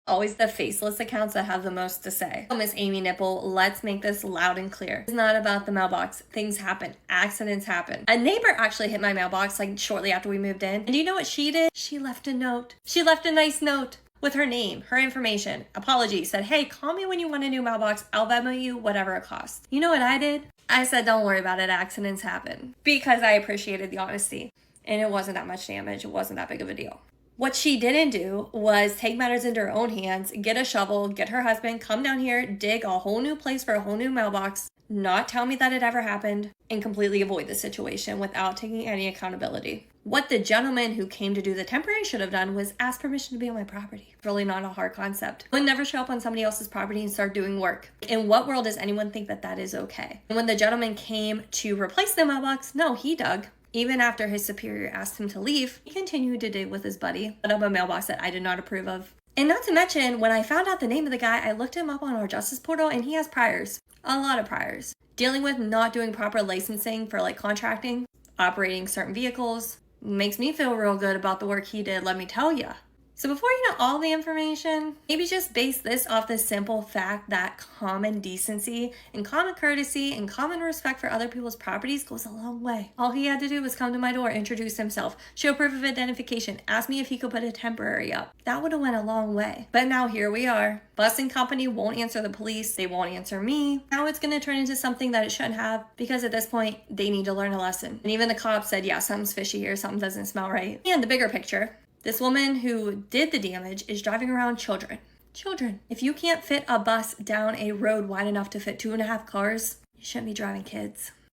Always the faceless accounts that have the most to say. Oh, Miss Amy Nipple, let's make this loud and clear. It's not about the mailbox. Things happen. Accidents happen. A neighbor actually hit my mailbox like shortly after we moved in. And do you know what she did? She left a note. She left a nice note with her name, her information, apology, said, hey, call me when you want a new mailbox. I'll Venmo you whatever it costs. You know what I did? I said, don't worry about it. Accidents happen. Because I appreciated the honesty. And it wasn't that much damage. It wasn't that big of a deal. What she didn't do was take matters into her own hands, get a shovel, get her husband, come down here, dig a whole new place for a whole new mailbox, not tell me that it ever happened, and completely avoid the situation without taking any accountability. What the gentleman who came to do the temporary should have done was ask permission to be on my property. Really not a hard concept. I would never show up on somebody else's property and start doing work. In what world does anyone think that that is okay? And when the gentleman came to replace the mailbox, no, he dug. Even after his superior asked him to leave, he continued to dig with his buddy, put up a mailbox that I did not approve of. And not to mention, when I found out the name of the guy, I looked him up on our justice portal and he has priors. A lot of priors. Dealing with not doing proper licensing for like contracting, operating certain vehicles, makes me feel real good about the work he did, let me tell ya. So before you know all the information, maybe just base this off the simple fact that common decency and common courtesy and common respect for other people's properties goes a long way. All he had to do was come to my door, introduce himself, show proof of identification, ask me if he could put a temporary up. That would have went a long way. But now here we are. Bus and company won't answer the police. They won't answer me. Now it's going to turn into something that it shouldn't have because at this point, they need to learn a lesson. And even the cops said, yeah, something's fishy here. Something doesn't smell right. And the bigger picture. This woman who did the damage is driving around children. Children. If you can't fit a bus down a road wide enough to fit 2.5 cars, you shouldn't be driving kids.